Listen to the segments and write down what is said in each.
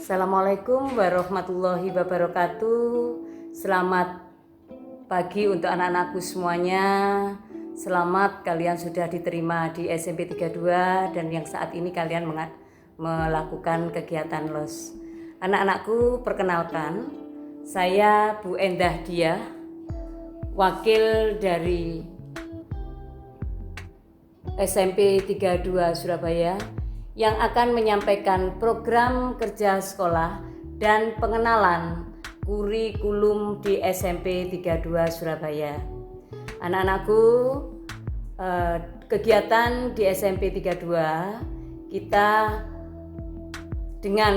Assalamualaikum warahmatullahi wabarakatuh. Selamat pagi untuk anak-anakku semuanya. Selamat kalian sudah diterima di SMP 32 dan yang saat ini kalian melakukan kegiatan LOS. Anak-anakku, perkenalkan, saya Bu Endah Diah, wakil dari SMP 32 Surabaya yang akan menyampaikan program kerja sekolah dan pengenalan kurikulum di SMP 32 Surabaya. Anak-anakku, kegiatan di SMP 32 kita dengan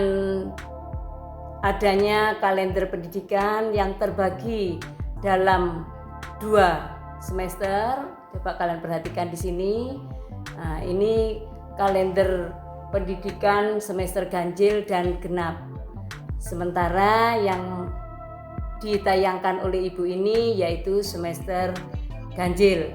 adanya kalender pendidikan yang terbagi dalam 2 semester. Coba kalian perhatikan di sini. Nah, ini kalender pendidikan semester ganjil dan genap. Sementara yang ditayangkan oleh ibu ini yaitu semester ganjil.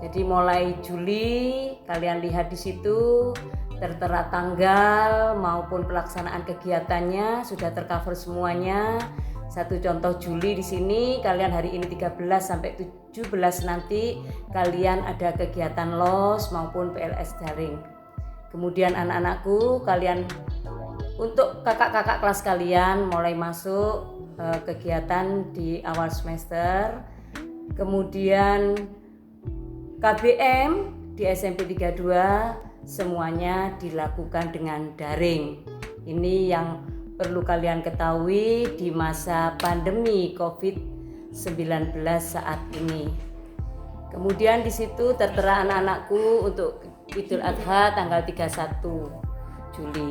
Jadi mulai Juli kalian lihat di situ tertera tanggal maupun pelaksanaan kegiatannya sudah tercover semuanya. Satu contoh Juli di sini kalian hari ini 13 sampai 17 nanti kalian ada kegiatan LOS maupun PLS daring. Kemudian anak-anakku, kalian untuk kakak-kakak kelas kalian mulai masuk kegiatan di awal semester. Kemudian KBM di SMP 32 semuanya dilakukan dengan daring. Ini yang perlu kalian ketahui di masa pandemi COVID-19 saat ini. Kemudian di situ tertera anak-anakku untuk Idul Adha tanggal 31 Juli.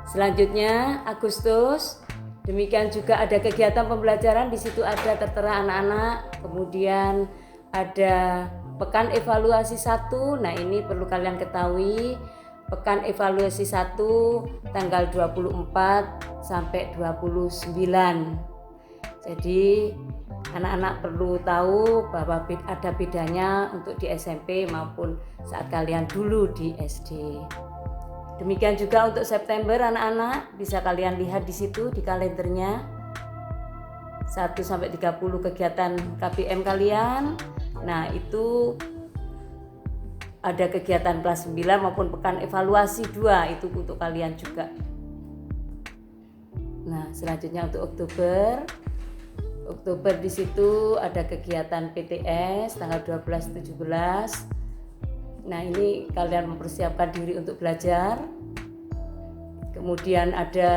Selanjutnya Agustus, demikian juga ada kegiatan pembelajaran, di situ ada tertera anak-anak. Kemudian ada pekan evaluasi 1. Nah, ini perlu kalian ketahui. Pekan evaluasi 1 tanggal 24 sampai 29. Jadi anak-anak perlu tahu bahwa ada bedanya untuk di SMP maupun saat kalian dulu di SD. Demikian juga untuk September anak-anak, bisa kalian lihat di situ di kalendernya 1 sampai 30 kegiatan KBM kalian. Nah, itu ada kegiatan kelas 9 maupun pekan evaluasi 2 itu untuk kalian juga. Nah, selanjutnya untuk Oktober di situ ada kegiatan PTS tanggal 12-17. Nah, ini kalian mempersiapkan diri untuk belajar. Kemudian ada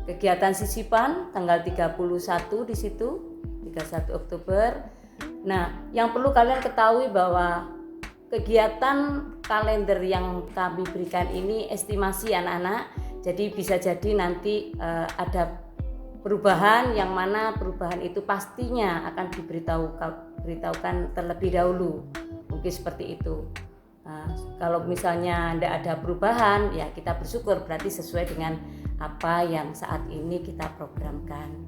kegiatan sisipan tanggal 31 di situ, 31 Oktober. Nah, yang perlu kalian ketahui bahwa kegiatan kalender yang kami berikan ini estimasi anak-anak. Jadi bisa jadi nanti ada perubahan yang mana perubahan itu pastinya akan diberitahukan terlebih dahulu, mungkin seperti itu. Nah, kalau misalnya tidak ada perubahan, ya kita bersyukur, berarti sesuai dengan apa yang saat ini kita programkan.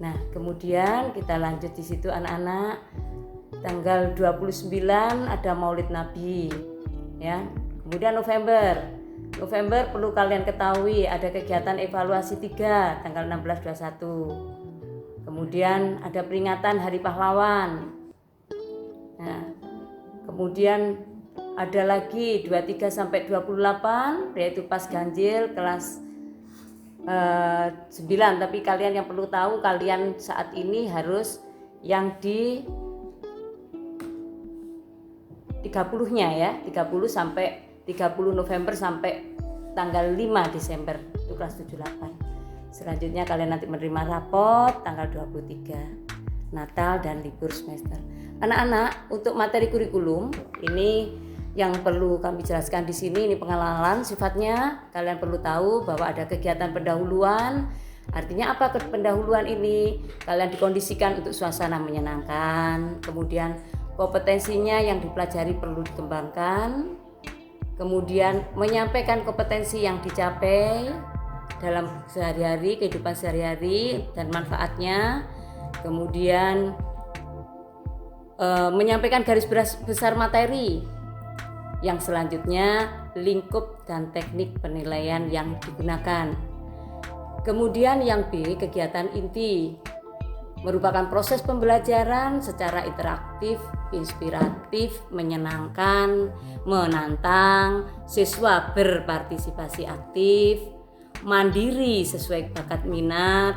Nah, kemudian kita lanjut di situ anak-anak. Tanggal 29 ada Maulid Nabi, ya. Kemudian November perlu kalian ketahui ada kegiatan evaluasi 3 tanggal 16-21. Kemudian ada peringatan Hari Pahlawan. Nah, kemudian ada lagi 23 sampai 28 yaitu pas ganjil kelas 9. Tapi kalian yang perlu tahu, kalian saat ini harus yang di 30-nya ya, 30 sampai 30 November sampai tanggal 5 Desember itu kelas 78. Selanjutnya kalian nanti menerima rapot tanggal 23, Natal dan libur semester. Anak-anak, untuk materi kurikulum ini yang perlu kami jelaskan di sini, ini pengenalan sifatnya. Kalian perlu tahu bahwa ada kegiatan pendahuluan. Artinya apa pendahuluan ini? Kalian dikondisikan untuk suasana menyenangkan. Kemudian kompetensinya yang dipelajari perlu dikembangkan. Kemudian menyampaikan kompetensi yang dicapai dalam sehari-hari, kehidupan sehari-hari dan manfaatnya. Kemudian menyampaikan garis besar materi. Yang selanjutnya lingkup dan teknik penilaian yang digunakan. Kemudian yang B, kegiatan inti, merupakan proses pembelajaran secara interaktif, inspiratif, menyenangkan, menantang, siswa berpartisipasi aktif, mandiri sesuai bakat minat,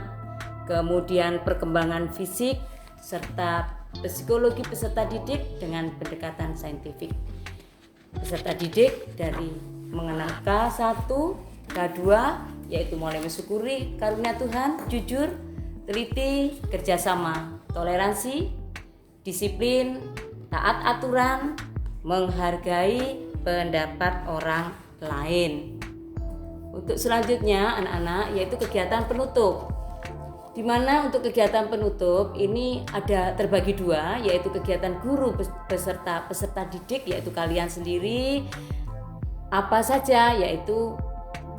kemudian perkembangan fisik, serta psikologi peserta didik dengan pendekatan saintifik. Peserta didik dari mengenal K1, K2, yaitu mulai mensyukuri karunia Tuhan, jujur, teliti, kerjasama, toleransi, disiplin, taat aturan, menghargai pendapat orang lain. Untuk selanjutnya anak-anak yaitu kegiatan penutup, di mana untuk kegiatan penutup ini ada terbagi dua, yaitu kegiatan guru beserta peserta didik, yaitu kalian sendiri. Apa saja, yaitu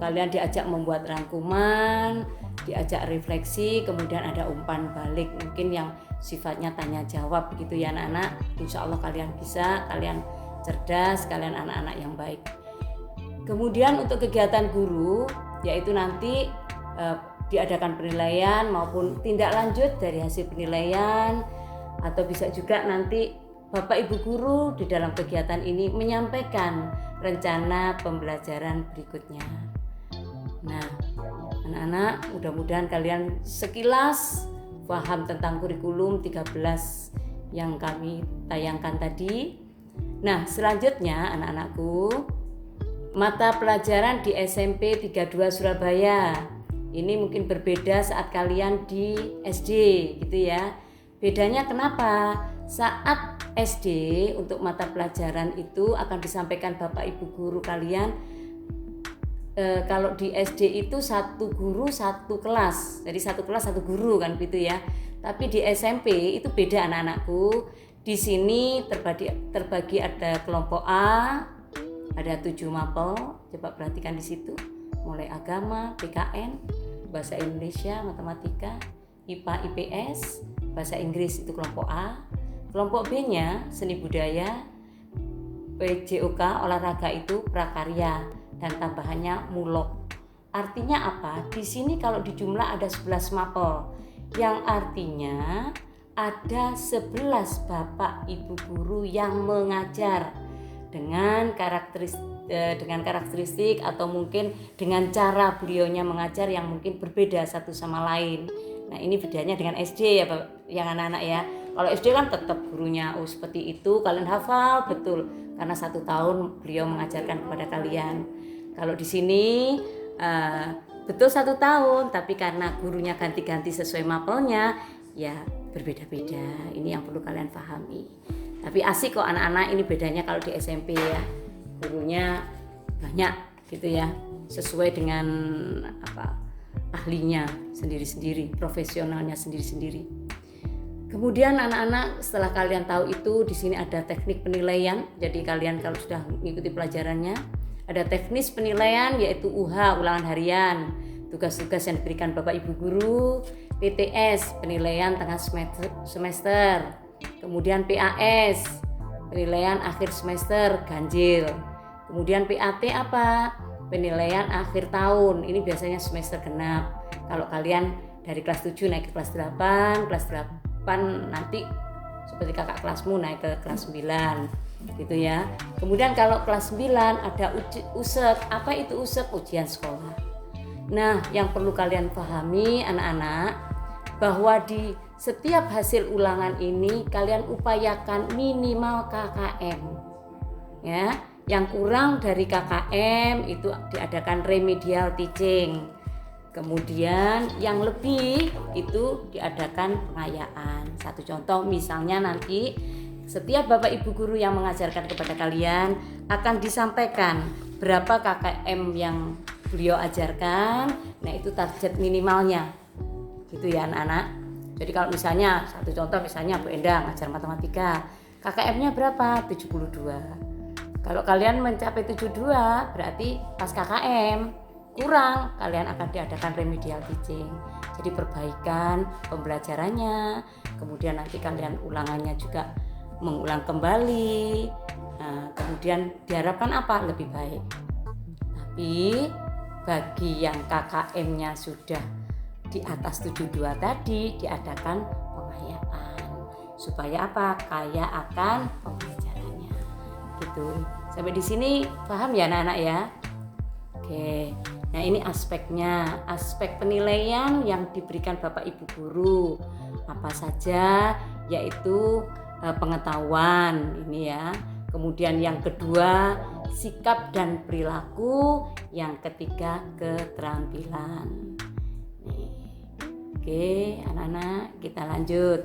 kalian diajak membuat rangkuman, diajak refleksi, kemudian ada umpan balik mungkin yang sifatnya tanya jawab gitu ya anak-anak. Insya Allah kalian bisa, kalian cerdas, kalian anak-anak yang baik. Kemudian untuk kegiatan guru yaitu nanti diadakan penilaian maupun tindak lanjut dari hasil penilaian, atau bisa juga nanti Bapak Ibu guru di dalam kegiatan ini menyampaikan rencana pembelajaran berikutnya. Nah, anak-anak, mudah-mudahan kalian sekilas paham tentang kurikulum 13 yang kami tayangkan tadi. Nah, selanjutnya anak-anakku, mata pelajaran di SMP 32 Surabaya. Ini mungkin berbeda saat kalian di SD gitu ya. Bedanya kenapa? Saat SD untuk mata pelajaran itu akan disampaikan Bapak Ibu guru kalian. Kalau di SD itu satu guru satu kelas, jadi satu kelas satu guru kan gitu ya. Tapi di SMP itu beda anak-anakku. Di sini terbagi ada kelompok A, ada 7 mapel. Coba perhatikan di situ. Mulai agama, PKN, bahasa Indonesia, matematika, IPA, IPS, bahasa Inggris itu kelompok A. Kelompok B-nya seni budaya, PJOK olahraga itu prakarya, dan tambahannya mulok. Artinya apa? Di sini kalau di jumlah ada 11 mapel, yang artinya ada 11 Bapak Ibu guru yang mengajar dengan karakteristik atau mungkin dengan cara beliaunya mengajar yang mungkin berbeda satu sama lain. Nah, ini bedanya dengan SD ya Bapak, yang anak-anak ya. Kalau SD kan tetap gurunya seperti itu, kalian hafal betul karena 1 tahun beliau mengajarkan kepada kalian. Kalau di sini betul 1 tahun, tapi karena gurunya ganti-ganti sesuai mapelnya, ya berbeda-beda. Ini yang perlu kalian pahami. Tapi asik kok anak-anak, ini bedanya kalau di SMP ya. Gurunya banyak gitu ya, sesuai dengan ahlinya sendiri-sendiri, profesionalnya sendiri-sendiri. Kemudian anak-anak setelah kalian tahu itu, di sini ada teknik penilaian. Jadi kalian kalau sudah mengikuti pelajarannya, ada teknis penilaian yaitu UH, ulangan harian, tugas-tugas yang diberikan Bapak Ibu guru, PTS, penilaian tengah semester, kemudian PAS, penilaian akhir semester ganjil, kemudian PAT apa? Penilaian akhir tahun, ini biasanya semester genap. Kalau kalian dari kelas 7 naik ke kelas 8, kelas 8 nanti seperti kakak kelasmu naik ke kelas 9 gitu ya. Kemudian kalau kelas 9 ada USEK. Apa itu USEK? Ujian sekolah. Nah, yang perlu kalian pahami anak-anak, bahwa di setiap hasil ulangan ini kalian upayakan minimal KKM ya. Yang kurang dari KKM itu diadakan remedial teaching. Kemudian yang lebih itu diadakan pengayaan. Satu contoh misalnya nanti setiap Bapak Ibu guru yang mengajarkan kepada kalian akan disampaikan berapa KKM yang beliau ajarkan. Nah, itu target minimalnya. Gitu ya anak-anak. Jadi kalau misalnya satu contoh misalnya Bu Endang ngajar matematika, KKM-nya berapa? 72. Kalau kalian mencapai 72 berarti pas KKM kurang, kalian akan diadakan remedial teaching. Jadi perbaikan pembelajarannya, kemudian nanti kalian ulangannya juga mengulang kembali. Nah, kemudian diharapkan apa? Lebih baik. Tapi bagi yang KKM-nya sudah di atas 72 tadi diadakan pengayaan. Supaya apa? Kaya akan pembelajarannya. Gitu. Sampai di sini paham ya anak-anak ya? Oke. Nah, ini aspeknya, aspek penilaian yang diberikan Bapak Ibu guru. Apa saja? Yaitu pengetahuan ini ya. Kemudian yang kedua, sikap dan perilaku. Yang ketiga, keterampilan. Oke, anak-anak, kita lanjut.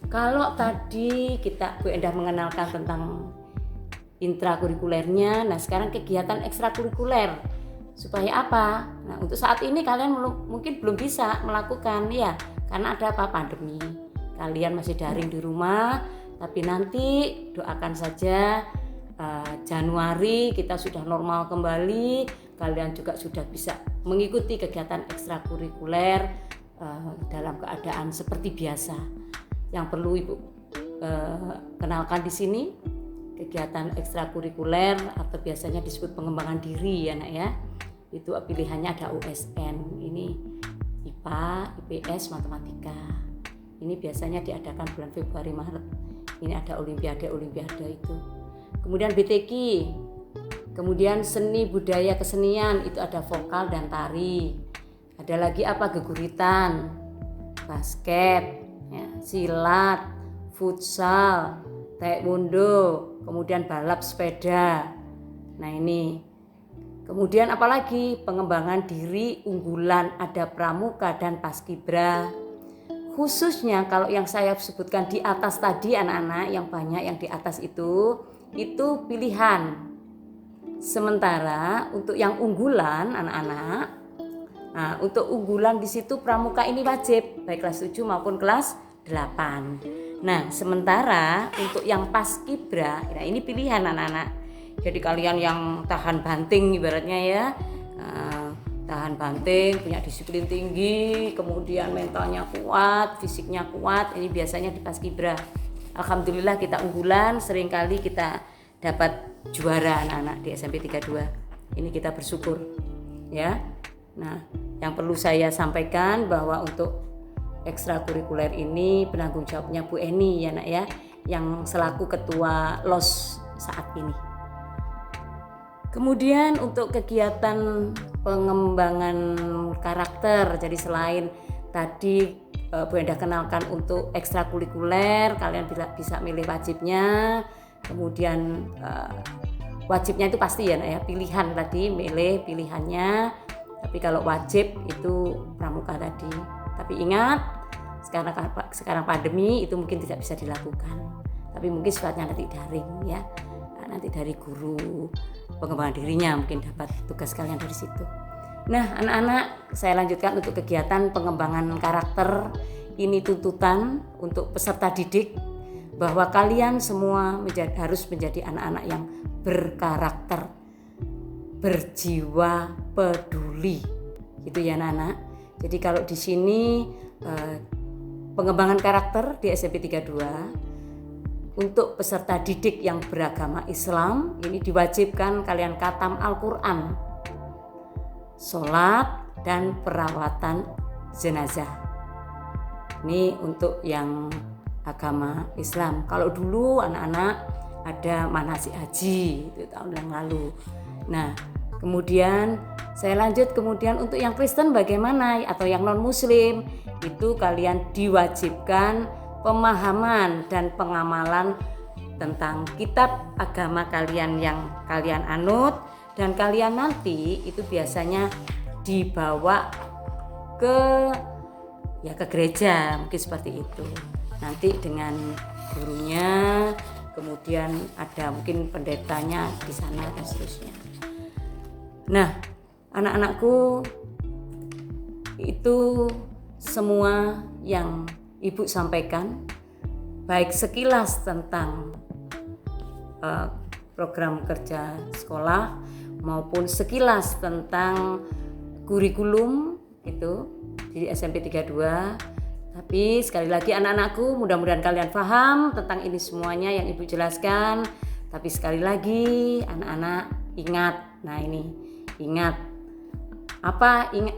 Kalau tadi Bu Endah mengenalkan tentang intrakurikulernya, nah sekarang kegiatan ekstrakurikuler. Supaya apa? Nah, untuk saat ini kalian mungkin belum bisa melakukan ya, karena ada apa? Pandemi. Kalian masih daring di rumah, tapi nanti doakan saja Januari kita sudah normal kembali, kalian juga sudah bisa mengikuti kegiatan ekstrakurikuler dalam keadaan seperti biasa. Yang perlu Ibu kenalkan di sini kegiatan ekstrakurikuler atau biasanya disebut pengembangan diri ya nak ya. Itu pilihannya ada USN, ini IPA, IPS, matematika. Ini biasanya diadakan bulan Februari Maret. Ini ada olimpiade itu. Kemudian BTQ, kemudian seni budaya kesenian itu ada vokal dan tari. Ada lagi apa? Geguritan, basket, ya, silat, futsal, taekwondo, kemudian balap sepeda. Nah ini. Kemudian apalagi? Pengembangan diri unggulan, ada pramuka dan paskibra. Khususnya kalau yang saya sebutkan di atas tadi anak-anak, yang banyak yang di atas itu pilihan. Sementara untuk yang unggulan anak-anak, nah untuk unggulan di situ pramuka ini wajib baik kelas 7 maupun kelas 8. Nah, sementara untuk yang paskibra, nah ini pilihan anak-anak. Jadi kalian yang tahan banting ibaratnya ya, tahan banting, punya disiplin tinggi, kemudian mentalnya kuat, fisiknya kuat, ini biasanya di paskibra. Alhamdulillah kita unggulan, seringkali kita dapat juara anak-anak di SMP 32. Ini kita bersyukur ya. Nah, yang perlu saya sampaikan bahwa untuk ekstrakurikuler ini penanggung jawabnya Bu Eni ya nak ya, yang selaku ketua LOS saat ini. Kemudian untuk kegiatan pengembangan karakter, jadi selain tadi Bu Endah kenalkan untuk ekstrakurikuler, kalian bisa milih wajibnya. Kemudian wajibnya itu pasti ya nak ya, pilihan tadi milih pilihannya. Tapi kalau wajib itu pramuka tadi. Tapi ingat sekarang pandemi itu mungkin tidak bisa dilakukan. Tapi mungkin sifatnya nanti daring ya. Nanti dari guru pengembangan dirinya mungkin dapat tugas kalian dari situ. Nah, anak-anak, saya lanjutkan untuk kegiatan pengembangan karakter. Ini tuntutan untuk peserta didik bahwa kalian semua harus menjadi anak-anak yang berkarakter, berjiwa peduli. Gitu ya anak-anak. Jadi kalau di sini pengembangan karakter di SMP 32 untuk peserta didik yang beragama Islam, ini diwajibkan kalian khatam Al-Quran, sholat, dan perawatan jenazah. Ini untuk yang agama Islam. Kalau dulu anak-anak ada manasik haji, itu tahun yang lalu. Nah, kemudian saya lanjut kemudian untuk yang Kristen bagaimana atau yang non-Muslim, itu kalian diwajibkan pemahaman dan pengamalan tentang kitab agama kalian yang kalian anut, dan kalian nanti itu biasanya dibawa ke gereja mungkin seperti itu. Nanti dengan gurunya, kemudian ada mungkin pendetanya di sana dan seterusnya. Nah, anak-anakku, itu semua yang Ibu sampaikan, baik sekilas tentang program kerja sekolah maupun sekilas tentang kurikulum itu di SMP 32. Tapi sekali lagi anak-anakku, mudah-mudahan kalian paham tentang ini semuanya yang Ibu jelaskan. Tapi sekali lagi anak-anak ingat, ingat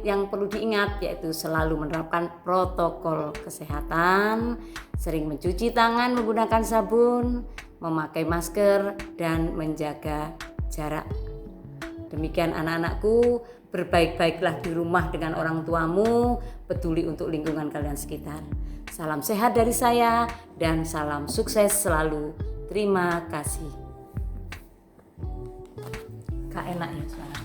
Yang perlu diingat yaitu selalu menerapkan protokol kesehatan, sering mencuci tangan menggunakan sabun, memakai masker, dan menjaga jarak. Demikian anak-anakku, berbaik-baiklah di rumah dengan orang tuamu, peduli untuk lingkungan kalian sekitar. Salam sehat dari saya dan salam sukses selalu. Terima kasih. Kak enak ya suara.